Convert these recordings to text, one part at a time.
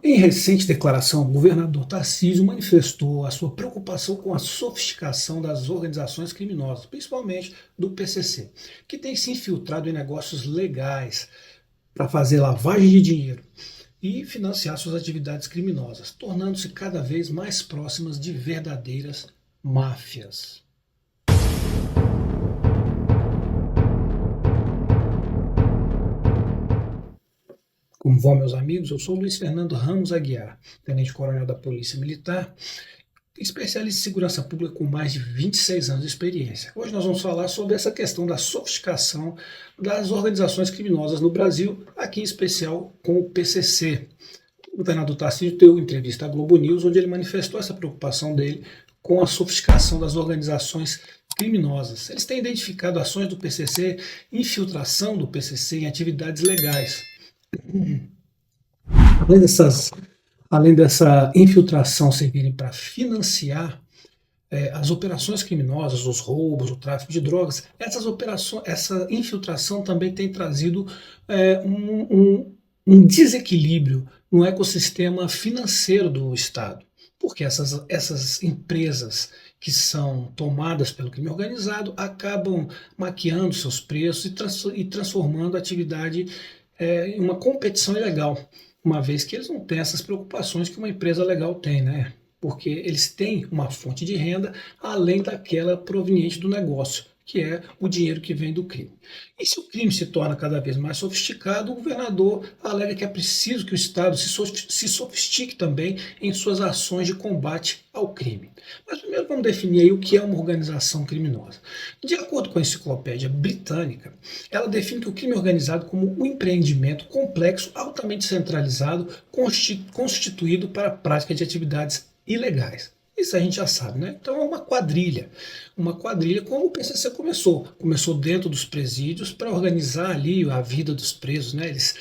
Em recente declaração, o governador Tarcísio manifestou a sua preocupação com a sofisticação das organizações criminosas, principalmente do PCC, que tem se infiltrado em negócios legais para fazer lavagem de dinheiro e financiar suas atividades criminosas, tornando-se cada vez mais próximas de verdadeiras máfias. Como vão, meus amigos? Eu sou Luiz Fernando Ramos Aguiar, tenente-coronel da Polícia Militar, especialista em segurança pública com mais de 26 anos de experiência. Hoje nós vamos falar sobre essa questão da sofisticação das organizações criminosas no Brasil, aqui em especial com o PCC. O governador Tarcísio deu entrevista à Globo News, onde ele manifestou essa preocupação dele com a sofisticação das organizações criminosas. Eles têm identificado ações do PCC, infiltração do PCC em atividades legais. Além dessa infiltração servirem para financiar as operações criminosas, os roubos, o tráfico de drogas, essa infiltração também tem trazido um desequilíbrio no ecossistema financeiro do Estado, porque essas empresas que são tomadas pelo crime organizado acabam maquiando seus preços e transformando a atividade em uma competição ilegal, uma vez que eles não têm essas preocupações que uma empresa legal tem, né? Porque eles têm uma fonte de renda além daquela proveniente do negócio, que é o dinheiro que vem do crime. E se o crime se torna cada vez mais sofisticado, o governador alega que é preciso que o Estado se sofistique também em suas ações de combate ao crime. Mas primeiro vamos definir aí o que é uma organização criminosa. De acordo com a Enciclopédia Britânica, ela define que o crime organizado como um empreendimento complexo, altamente centralizado, constituído para a prática de atividades ilegais. Isso a gente já sabe, né? Então é uma quadrilha. Uma quadrilha como o PCC começou. Começou dentro dos presídios para organizar ali a vida dos presos, né? Eles,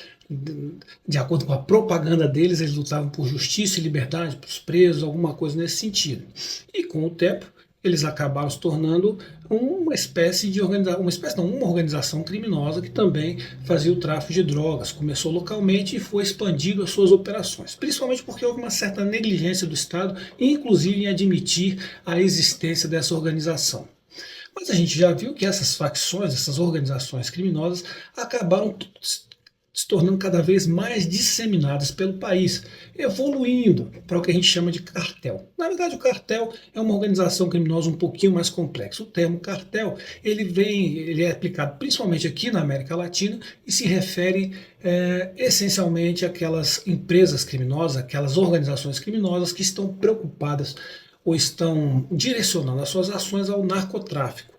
de acordo com a propaganda deles, eles lutavam por justiça e liberdade para os presos, alguma coisa nesse sentido. E com o tempo, eles acabaram se tornando uma organização criminosa que também fazia o tráfico de drogas. Começou localmente e foi expandindo as suas operações, principalmente porque houve uma certa negligência do Estado, inclusive em admitir a existência dessa organização. Mas a gente já viu que essas facções, essas organizações criminosas, acabaram se tornando cada vez mais disseminadas pelo país, evoluindo para o que a gente chama de cartel. Na verdade, o cartel é uma organização criminosa um pouquinho mais complexa. O termo cartel ele é aplicado principalmente aqui na América Latina e se refere essencialmente àquelas empresas criminosas, aquelas organizações criminosas que estão preocupadas ou estão direcionando as suas ações ao narcotráfico.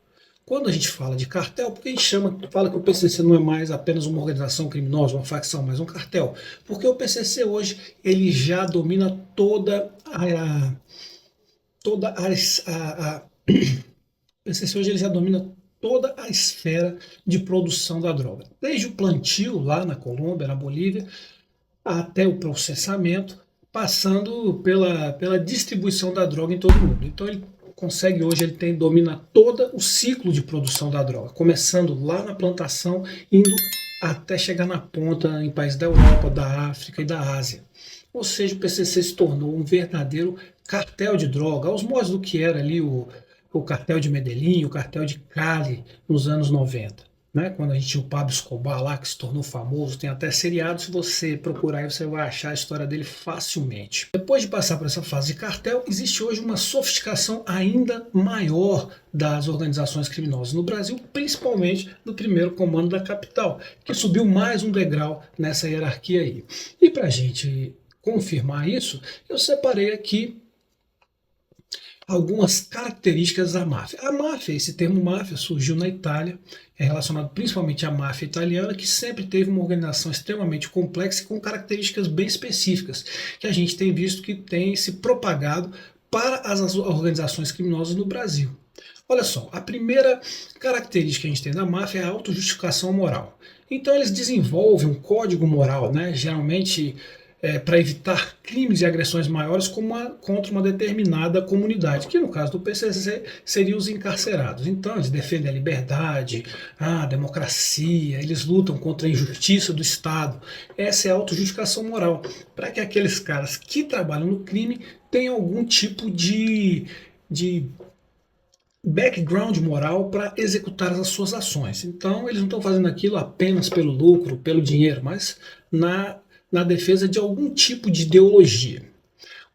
Quando a gente fala de cartel, porque a gente fala que o PCC não é mais apenas uma organização criminosa, uma facção, mas um cartel? Porque o PCC hoje ele já domina o PCC hoje ele já domina toda a esfera de produção da droga, desde o plantio lá na Colômbia, na Bolívia, até o processamento, passando pela distribuição da droga em todo o mundo. Então ele domina todo o ciclo de produção da droga, começando lá na plantação, indo até chegar na ponta em países da Europa, da África e da Ásia. Ou seja, o PCC se tornou um verdadeiro cartel de droga, aos moldes do que era ali o cartel de Medellín, o cartel de Cali nos anos 90. Né? Quando a gente tinha o Pablo Escobar lá, que se tornou famoso, tem até seriado, se você procurar aí, você vai achar a história dele facilmente. Depois de passar por essa fase de cartel, existe hoje uma sofisticação ainda maior das organizações criminosas no Brasil, principalmente no primeiro comando da capital, que subiu mais um degrau nessa hierarquia aí. E para a gente confirmar isso, eu separei aqui algumas características da máfia. A máfia, esse termo máfia, surgiu na Itália, é relacionado principalmente à máfia italiana, que sempre teve uma organização extremamente complexa e com características bem específicas, que a gente tem visto que tem se propagado para as organizações criminosas no Brasil. Olha só, a primeira característica que a gente tem da máfia é a autojustificação moral. Então eles desenvolvem um código moral, né? Geralmente para evitar crimes e agressões maiores contra uma determinada comunidade, que no caso do PCC seriam os encarcerados. Então eles defendem a liberdade, a democracia, eles lutam contra a injustiça do Estado. Essa é a autojustificação moral, para que aqueles caras que trabalham no crime tenham algum tipo de background moral para executar as suas ações. Então, eles não estão fazendo aquilo apenas pelo lucro, pelo dinheiro, mas na defesa de algum tipo de ideologia.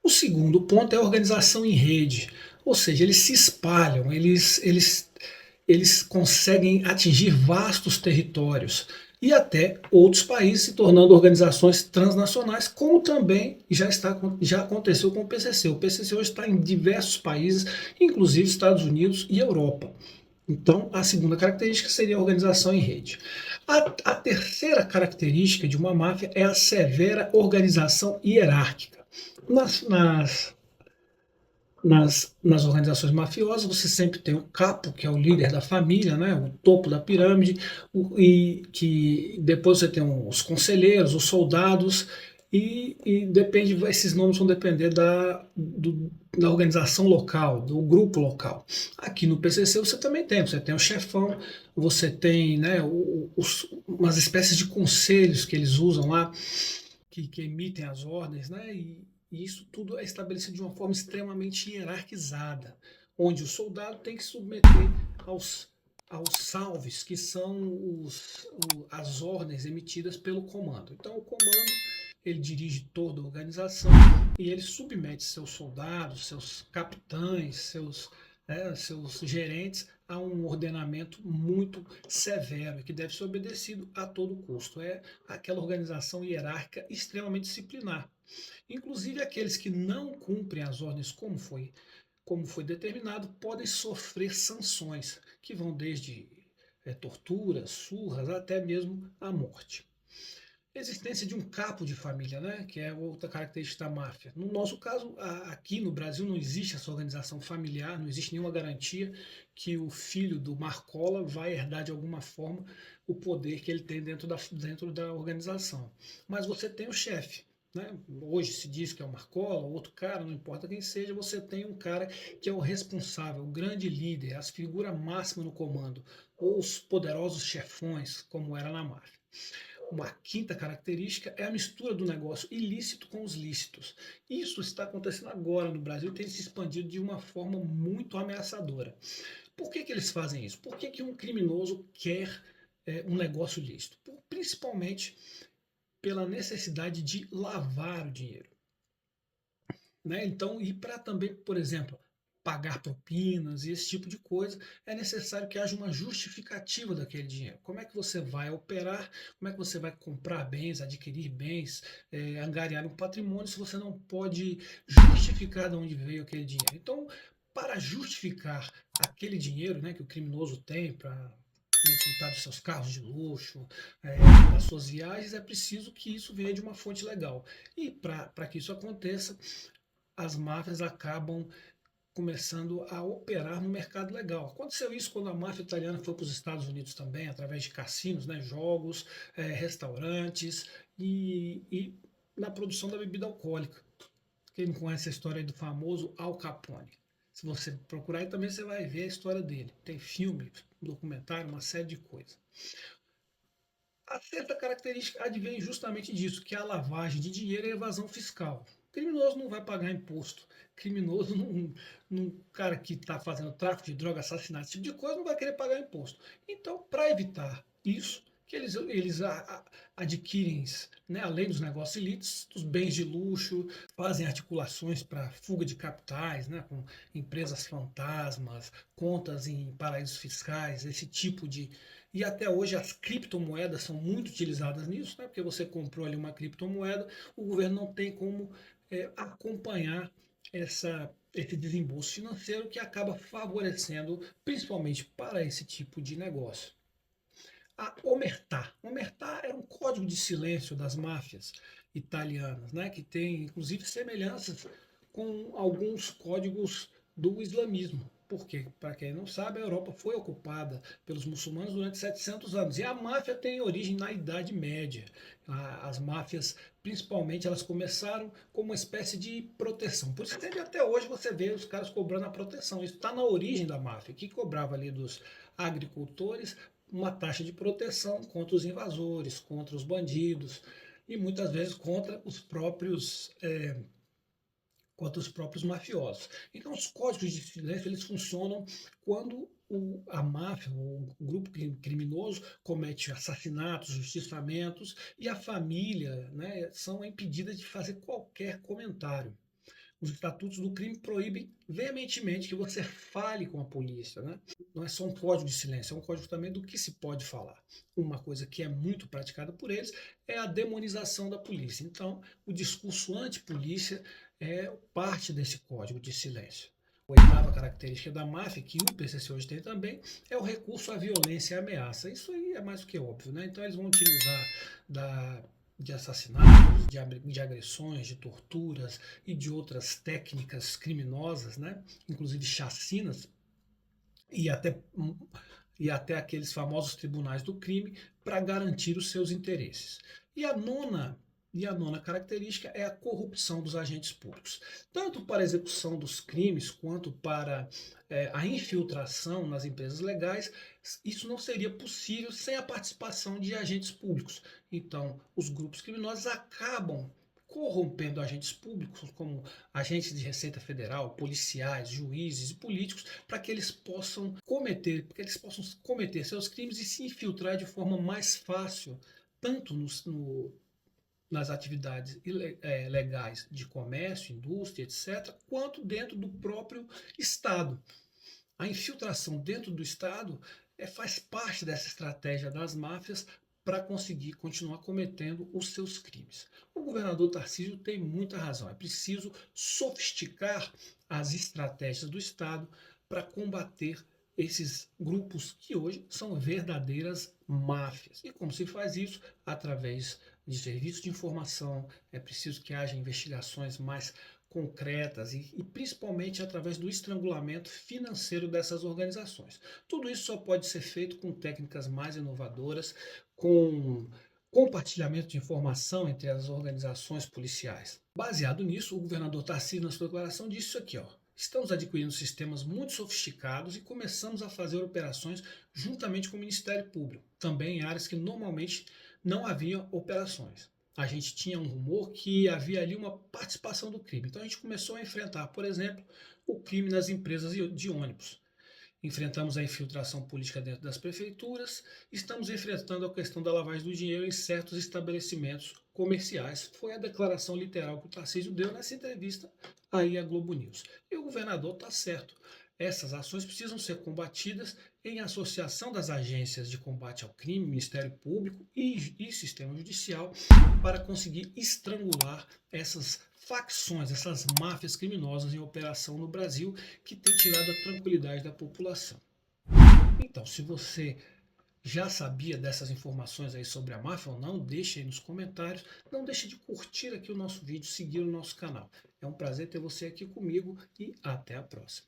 O segundo ponto é a organização em rede, ou seja, eles se espalham, eles conseguem atingir vastos territórios e até outros países, se tornando organizações transnacionais, como também já aconteceu com o PCC. O PCC hoje está em diversos países, inclusive Estados Unidos e Europa. Então, a segunda característica seria a organização em rede. A terceira característica de uma máfia é a severa organização hierárquica. Nas nas organizações mafiosas, você sempre tem o capo, que é o líder da família, né, o topo da pirâmide, e que depois você tem os conselheiros, os soldados, e depende, esses nomes vão depender da organização local, do grupo local. Aqui no PCC você tem o chefão, você tem, né, umas espécies de conselhos que eles usam lá, que emitem as ordens, né, e isso tudo é estabelecido de uma forma extremamente hierarquizada, onde o soldado tem que se submeter aos, aos salves, que são as ordens emitidas pelo comando. Então, o comando ele dirige toda a organização e ele submete seus soldados, seus capitães, seus gerentes a um ordenamento muito severo que deve ser obedecido a todo custo. É aquela organização hierárquica extremamente disciplinar. Inclusive, aqueles que não cumprem as ordens como foi determinado podem sofrer sanções, que vão desde torturas, surras, até mesmo a morte. Existência de um capo de família, né, que é outra característica da máfia. No nosso caso, aqui no Brasil não existe essa organização familiar, não existe nenhuma garantia que o filho do Marcola vai herdar de alguma forma o poder que ele tem dentro da organização. Mas você tem o chefe. Né? Hoje se diz que é o Marcola, outro cara, não importa quem seja, você tem um cara que é o responsável, o grande líder, a figura máxima no comando, ou os poderosos chefões, como era na máfia. Uma quinta característica é a mistura do negócio ilícito com os lícitos. Isso está acontecendo agora no Brasil e tem se expandido de uma forma muito ameaçadora. Por que eles fazem isso? Por que um criminoso quer um negócio lícito? Principalmente pela necessidade de lavar o dinheiro. Né? Então, e para também, por exemplo, pagar propinas e esse tipo de coisa, é necessário que haja uma justificativa daquele dinheiro. Como é que você vai operar, como é que você vai comprar bens, adquirir bens, angariar um patrimônio, se você não pode justificar de onde veio aquele dinheiro? Então, para justificar aquele dinheiro, né, que o criminoso tem para desfrutar dos seus carros de luxo, das suas viagens, é preciso que isso venha de uma fonte legal. E para que isso aconteça, as máfias acabam começando a operar no mercado legal. Aconteceu isso quando a máfia italiana foi para os Estados Unidos também, através de cassinos, né, jogos, restaurantes e na produção da bebida alcoólica. Quem não conhece a história do famoso Al Capone? Se você procurar aí também você vai ver a história dele. Tem filme, documentário, uma série de coisas. A sexta característica advém justamente disso, que é a lavagem de dinheiro e a evasão fiscal. O criminoso não vai pagar imposto. Criminoso, cara que está fazendo tráfico de droga, assassinato, esse tipo de coisa, não vai querer pagar imposto. Então, para evitar isso, que eles adquirem, né, além dos negócios ilícitos, os bens de luxo, fazem articulações para fuga de capitais, né, com empresas fantasmas, contas em paraísos fiscais, esse tipo de. E até hoje as criptomoedas são muito utilizadas nisso, né, porque você comprou ali uma criptomoeda, o governo não tem como acompanhar esse desembolso financeiro que acaba favorecendo, principalmente para esse tipo de negócio. A omertà. Omertà era um código de silêncio das máfias italianas, né, que tem inclusive semelhanças com alguns códigos do islamismo. Porque, para quem não sabe, a Europa foi ocupada pelos muçulmanos durante 700 anos. E a máfia tem origem na Idade Média. As máfias, principalmente, elas começaram como uma espécie de proteção. Por isso que até hoje você vê os caras cobrando a proteção. Isso está na origem da máfia, que cobrava ali dos agricultores uma taxa de proteção contra os invasores, contra os bandidos e muitas vezes contra os próprios mafiosos. Então, os códigos de silêncio eles funcionam quando a máfia, o grupo criminoso, comete assassinatos, justiçamentos e a família, né, são impedidas de fazer qualquer comentário. Os estatutos do crime proíbem veementemente que você fale com a polícia, né? Não é só um código de silêncio, é um código também do que se pode falar. Uma coisa que é muito praticada por eles é a demonização da polícia. Então, o discurso anti-polícia é parte desse código de silêncio. A oitava característica da máfia, que o PCC hoje tem também, é o recurso à violência e à ameaça. Isso aí é mais do que óbvio, né? Então eles vão utilizar de assassinatos, de agressões, de torturas e de outras técnicas criminosas, né? Inclusive chacinas, e até, e até aqueles famosos tribunais do crime para garantir os seus interesses. E a nona característica é a corrupção dos agentes públicos, tanto para a execução dos crimes quanto para a infiltração nas empresas legais. Isso não seria possível sem a participação de agentes públicos. Então, os grupos criminosos acabam corrompendo agentes públicos, como agentes de Receita Federal, policiais, juízes e políticos, para que eles possam cometer seus crimes e se infiltrar de forma mais fácil, tanto nas atividades legais de comércio, indústria, etc., quanto dentro do próprio Estado. A infiltração dentro do Estado faz parte dessa estratégia das máfias para conseguir continuar cometendo os seus crimes. O governador Tarcísio tem muita razão. É preciso sofisticar as estratégias do Estado para combater esses grupos que hoje são verdadeiras máfias. E como se faz isso? Através de serviços de informação, é preciso que haja investigações mais concretas e principalmente através do estrangulamento financeiro dessas organizações. Tudo isso só pode ser feito com técnicas mais inovadoras, com compartilhamento de informação entre as organizações policiais. Baseado nisso, o governador Tarcísio, na sua declaração, disse isso aqui, ó. Estamos adquirindo sistemas muito sofisticados e começamos a fazer operações juntamente com o Ministério Público, também em áreas que normalmente não havia operações. A gente tinha um rumor que havia ali uma participação do crime. Então a gente começou a enfrentar, por exemplo, o crime nas empresas de ônibus. Enfrentamos a infiltração política dentro das prefeituras, estamos enfrentando a questão da lavagem do dinheiro em certos estabelecimentos comerciais. Foi a declaração literal que o Tarcísio deu nessa entrevista aí à Globo News. E o governador está certo. Essas ações precisam ser combatidas em associação das agências de combate ao crime, Ministério Público e Sistema Judicial para conseguir estrangular essas facções, essas máfias criminosas em operação no Brasil que tem tirado a tranquilidade da população. Então, se você já sabia dessas informações aí sobre a máfia ou não, deixe aí nos comentários. Não deixe de curtir aqui o nosso vídeo, seguir o nosso canal. É um prazer ter você aqui comigo e até a próxima.